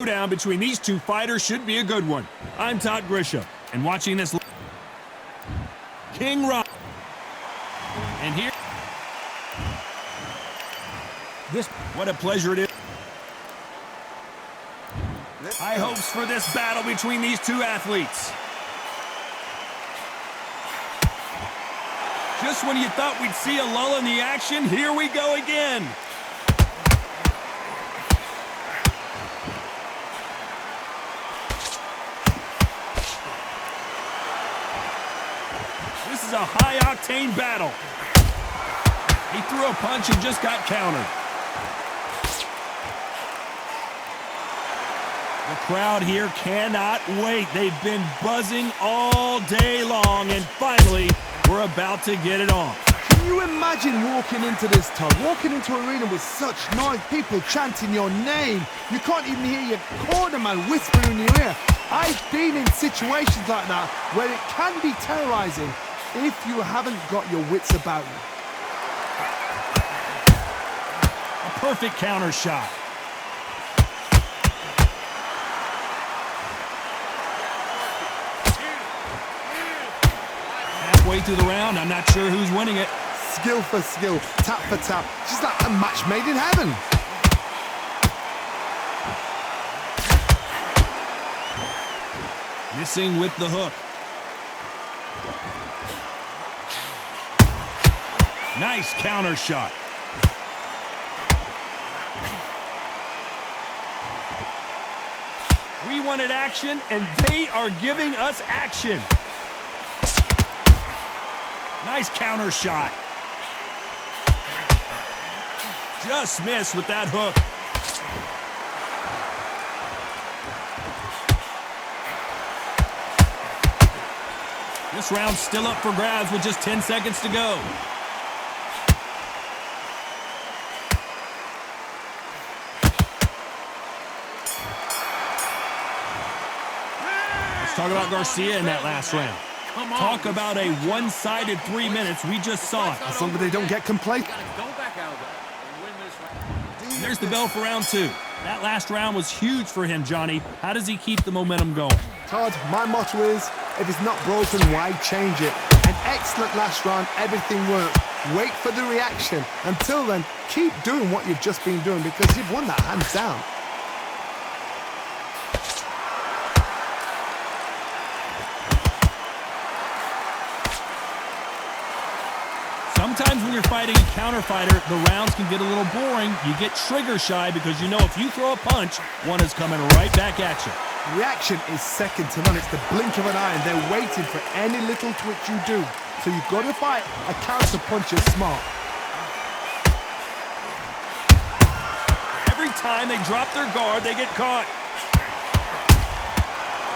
Down between these two fighters should be a good one. I'm Todd Grisham, and watching this King Rock. And here, what a pleasure it is. High hopes for this battle between these two athletes. Just when you thought we'd see a lull in the action, here we go again. This is a high-octane battle. He threw a punch and just got countered. The crowd here cannot wait. They've been buzzing all day long, and finally, we're about to get it on. Can you imagine walking into this, Todd? Walking into an arena with such noise, people chanting your name. You can't even hear your cornerman whispering in your ear. I've been in situations like that where it can be terrorizing if you haven't got your wits about you. A perfect counter shot. Halfway through the round, I'm not sure who's winning it. Skill for skill, tap for tap. Just like a match made in heaven. Missing with the hook. Nice counter shot. We wanted action, and they are giving us action. Nice counter shot. Just missed with that hook. This round's still up for grabs with just 10 seconds to go. Let's talk about Garcia in that last round. Talk about a one-sided 3 minutes. We just saw it. As long as they don't get complacent. There's the bell for round two. That last round was huge for him, Johnny. How does he keep the momentum going? Todd, my motto is, if it's not broken, why change it? An excellent last round, everything worked. Wait for the reaction. Until then, keep doing what you've just been doing because you've won that hands down. Sometimes when you're fighting a counter fighter, the rounds can get a little boring. You get trigger shy because you know if you throw a punch, one is coming right back at you. Reaction is second to none. It's the blink of an eye, and they're waiting for any little twitch you do. So you've got to fight a counter punch is smart. Every time they drop their guard, they get caught.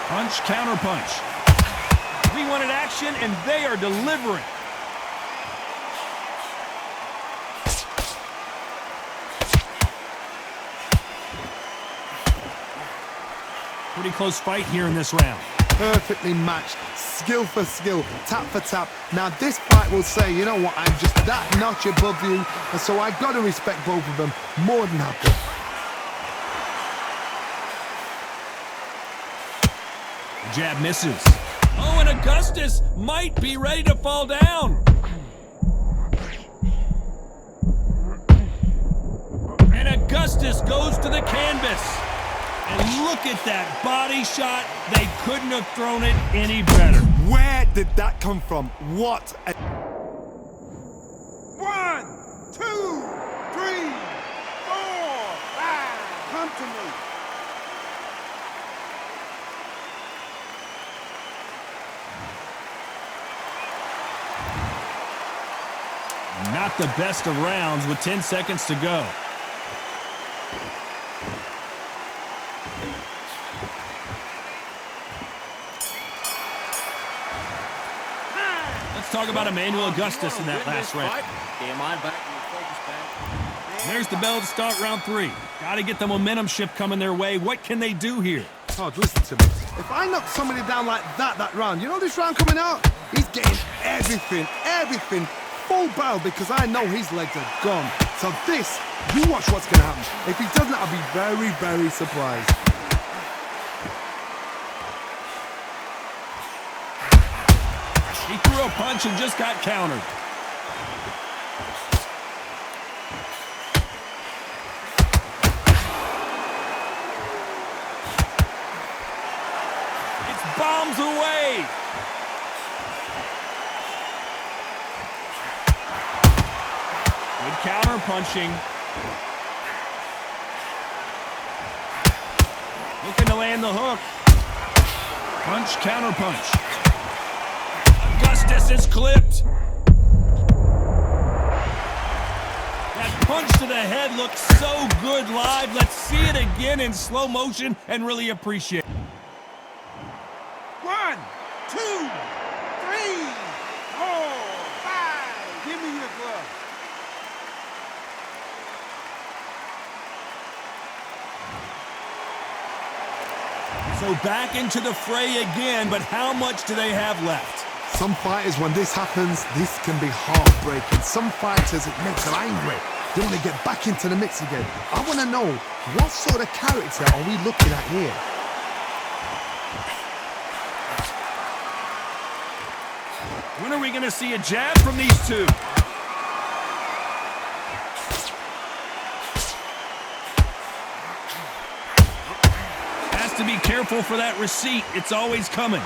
Punch, counter punch. We wanted action, and they are delivering. Pretty close fight here in this round. Perfectly matched, skill for skill, tap for tap. Now this fight will say, you know what, I'm just that notch above you, and so I got to respect both of them more than happy. The jab misses. Oh, and Augustus might be ready to fall down. And Augustus goes to the canvas. And look at that body shot. They couldn't have thrown it any better. Where did that come from? What a... 1, 2, 3, 4, 5. Come to me. Not the best of rounds with 10 seconds to go. Let's talk about Emmanuel Augustus in that last round. There's the bell to start round three. Got to get the momentum shift coming their way. What can they do here? Todd, listen to me. If I knock somebody down like that round, you know this round coming out? He's getting everything, full barrel because I know his legs are gone. So this, you watch what's going to happen. If he doesn't, I'll be very, very surprised. throw a punch and just got countered. It's bombs away. Good counter punching. Looking to land the hook. Punch, counter punch. Augustus is clipped. That punch to the head looks so good live. Let's see it again in slow motion and really appreciate it. 1, 2, 3, 4, 5. Give me your glove. So back into the fray again, but how much do they have left? Some fighters, when this happens, this can be heartbreaking. Some fighters, it makes them angry. They want to get back into the mix again. I want to know, what sort of character are we looking at here? When are we going to see a jab from these two? Has to be careful for that receipt. It's always coming.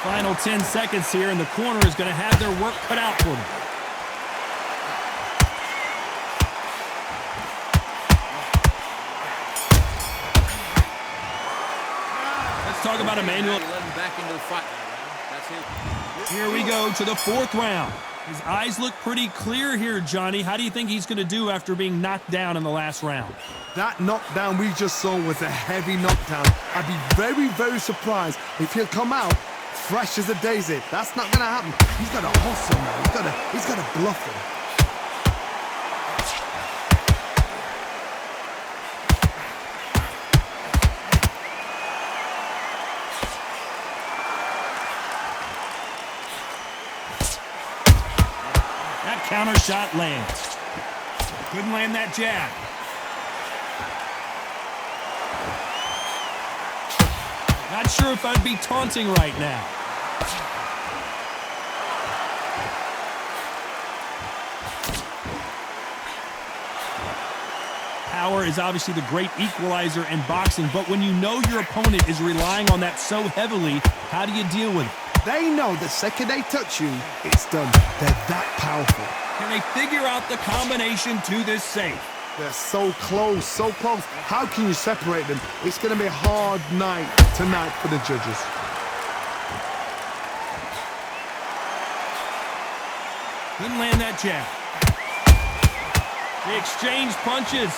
Final 10 seconds here, and the corner is going to have their work cut out for them. Let's talk about Emmanuel. Back into the fight. That's it. Here we go to the fourth round. His eyes look pretty clear here, Johnny. How do you think he's going to do after being knocked down in the last round? That knockdown we just saw was a heavy knockdown. I'd be very, very surprised if he'll come out fresh as a daisy. That's not going to happen. He's got to hustle now. He's got to bluff him. That counter shot lands. Couldn't land that jab. Not sure if I'd be taunting right now. Power is obviously the great equalizer in boxing, but when you know your opponent is relying on that so heavily, how do you deal with it? They know the second they touch you, it's done. They're that powerful. Can they figure out the combination to this safe? They're so close, so close. How can you separate them? It's going to be a hard night tonight for the judges. Couldn't land that jab. They exchange punches.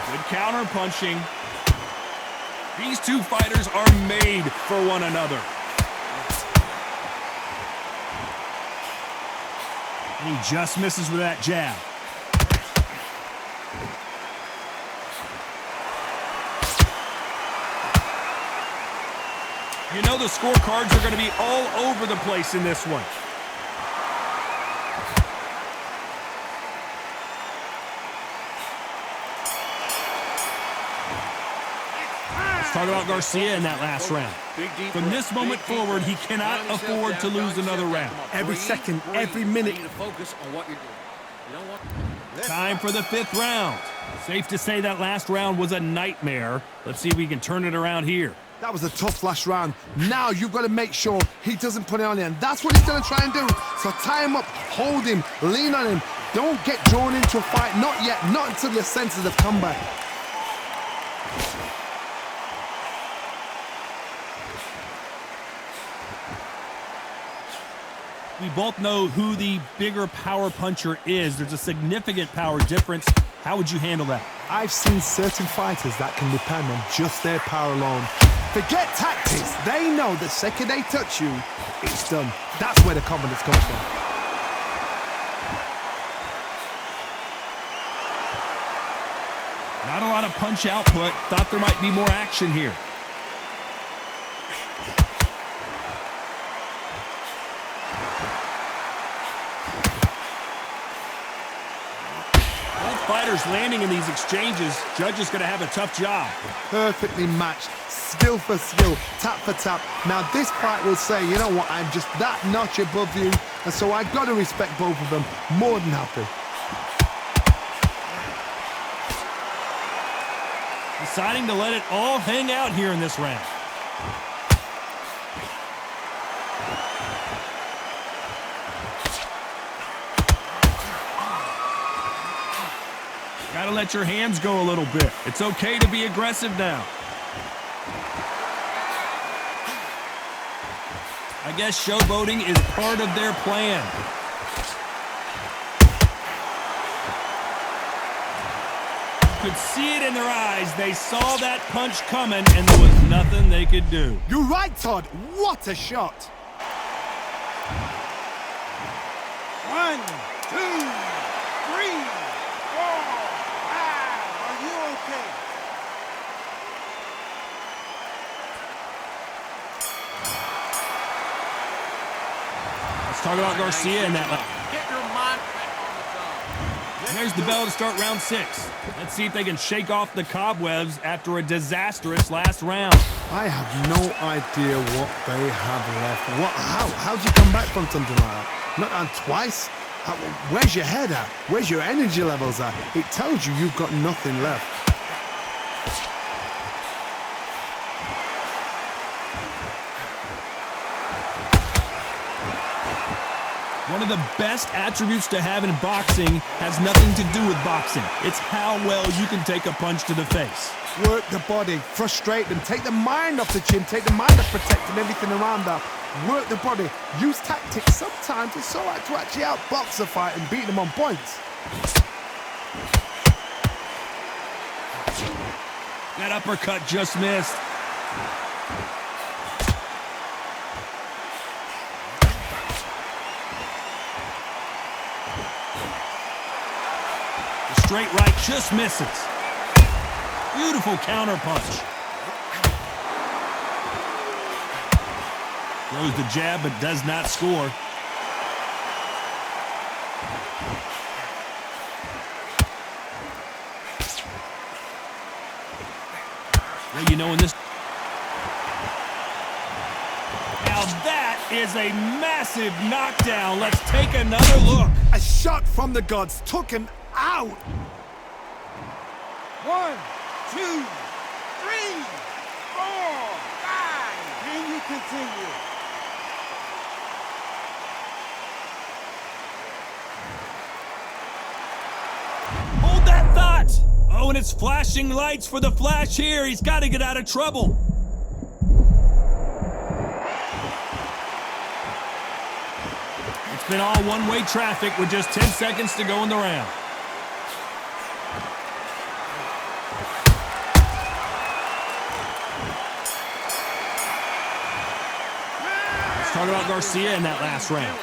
Good counter punching. These two fighters are made for one another. And he just misses with that jab. You know the scorecards are going to be all over the place in this one. Let's talk about Garcia in that last round. From this moment forward, he cannot afford to lose another round. Every second, every minute. Focus on what you're doing. You don't want. Time for the fifth round. Safe to say that last round was a nightmare. Let's see if we can turn it around here. That was a tough last round. Now you've got to make sure he doesn't put it on you. And that's what he's going to try and do. So tie him up, hold him, lean on him. Don't get drawn into a fight. Not yet. Not until your senses have come back. We both know who the bigger power puncher is. There's a significant power difference. How would you handle that? I've seen certain fighters that can depend on just their power alone. Forget tactics. They know the second they touch you, it's done. That's where the confidence comes from. Not a lot of punch output. Thought there might be more action here. Both fighters landing in these exchanges, Judge is going to have a tough job. Perfectly matched, skill for skill, tap for tap. Now this fight will say, you know what, I'm just that notch above you, and so I've got to respect both of them. More than happy. Deciding to let it all hang out here in this round. Gotta let your hands go a little bit. It's okay to be aggressive now. I guess showboating is part of their plan. You could see it in their eyes. They saw that punch coming, and there was nothing they could do. You're right, Todd. What a shot. 1, 2, 3, 4, 5. Are you okay? Let's talk about Garcia in that. Get your mind back on the job. There's the bell to start round 6. Let's see if they can shake off the cobwebs after a disastrous last round. I have no idea what they have left. How'd you come back from something like that? Not on twice? Where's your head at? Where's your energy levels at? It tells you you've got nothing left. One of the best attributes to have in boxing has nothing to do with boxing. It's how well you can take a punch to the face. Work the body, frustrate them, take the mind off the chin, take the mind off protecting everything around that. Work the body, use tactics. Sometimes it's so hard to actually outbox a fight and beat them on points. That uppercut just missed. The straight right just misses. Beautiful counter punch. Throws the jab but does not score. Well, you know, in this... Now that is a massive knockdown. Let's take another look. A shot from the gods took him out. 1, 2, 3, 4, 5. Can you continue? Hold that thought. Oh, and it's flashing lights for the Flash here. He's got to get out of trouble. It's been all one-way traffic with just 10 seconds to go in the round. Let's talk about Garcia in that last round.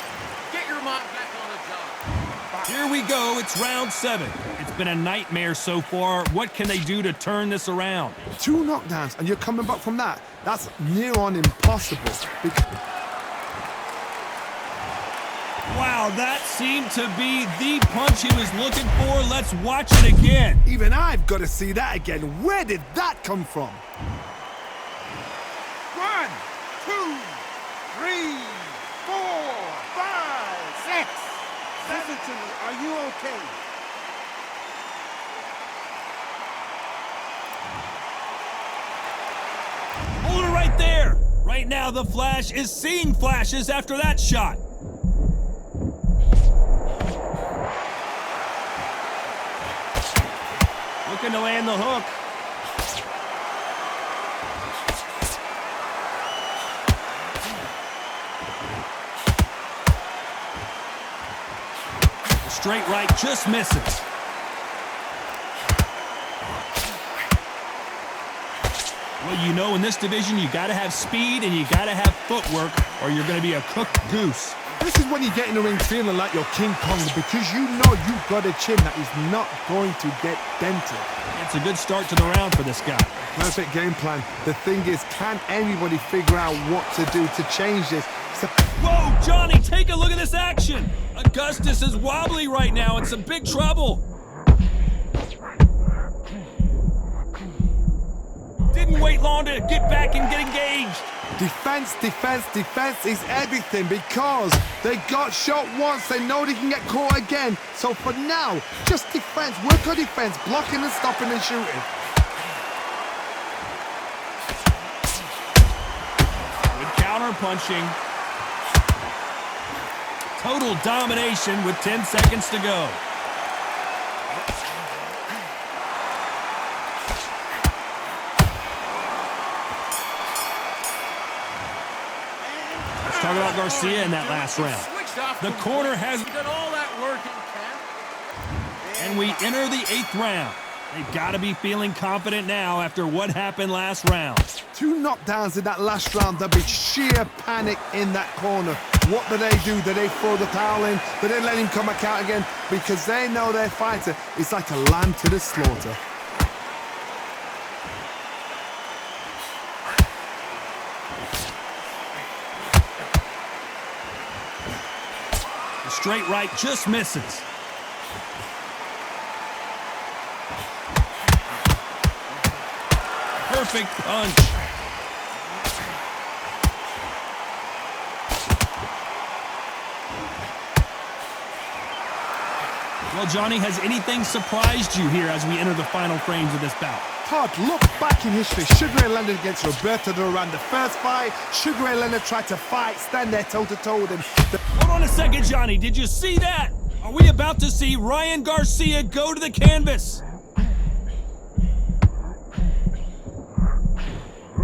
Get your mind back on the job. Here we go. It's round 7. It's been a nightmare so far. What can they do to turn this around? 2 knockdowns and you're coming back from that. That's near on impossible. Wow, that seemed to be the punch he was looking for. Let's watch it again. Even I've got to see that again. Where did that come from? 1, 2, 3, 4, 5, 6. Listen to me. Are you okay? Hold it right there. Right now, the Flash is seeing flashes after that shot. Looking to land the hook. The straight right just misses. Well, you know, in this division, you got to have speed and you got to have footwork, or you're going to be a cooked goose. This is when you get in the ring feeling like you're King Kong, because you know you've got a chin that is not going to get dented. It's a good start to the round for this guy. Perfect game plan. The thing is, can anybody figure out what to do to change this? Whoa, Johnny, take a look at this action. Augustus is wobbly right now in some big trouble. Didn't wait long to get back and get engaged. Defense, defense, defense is everything because they got shot once. They know they can get caught again. So for now, just defense. Work on defense, blocking and stopping and shooting. Good counter punching. Total domination with 10 seconds to go. Talk about Garcia in that last round. The corner has done all that work in camp. And we enter the 8th round. They've got to be feeling confident now after what happened last round. 2 knockdowns in that last round. There'll be sheer panic in that corner. What do? Do they throw the towel in? Do they let him come back out again? Because they know their fighter is like a lamb to the slaughter. The straight right just misses. Perfect punch. Well, Johnny, has anything surprised you here as we enter the final frames of this bout? Todd, look back in history. Sugar Ray Leonard against Roberto Duran. The first fight, Sugar Ray Leonard tried to fight, stand there toe-to-toe with him. Hold on a second, Johnny. Did you see that? Are we about to see Ryan Garcia go to the canvas?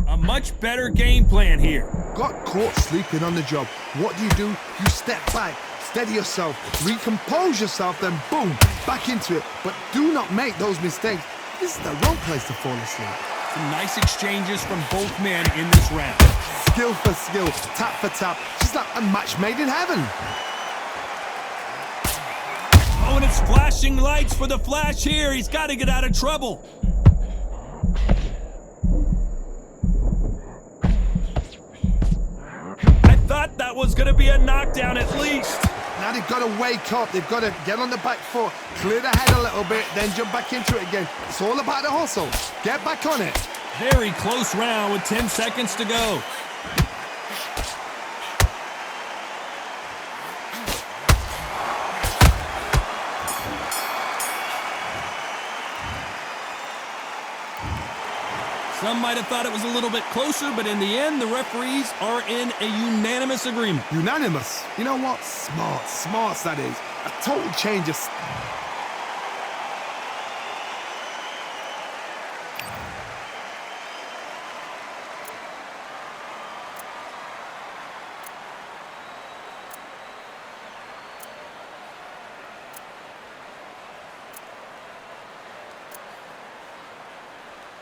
A much better game plan here. Got caught sleeping on the job. What do? You step back, steady yourself, recompose yourself, then boom, back into it. But do not make those mistakes. This is the wrong place to fall asleep. Some nice exchanges from both men in this round. Skill for skill, tap for tap. Just like a match made in heaven. Oh, and it's flashing lights for the Flash here. He's got to get out of trouble. I thought that was going to be a knockdown at least. Now they've got to wake up. They've got to get on the back foot, clear the head a little bit, then jump back into it again. It's all about the hustle. Get back on it. Very close round with 10 seconds to go. Some might have thought it was a little bit closer, but in the end, the referees are in a unanimous agreement. Unanimous. You know what? Smart. Smarts, that is. A total change of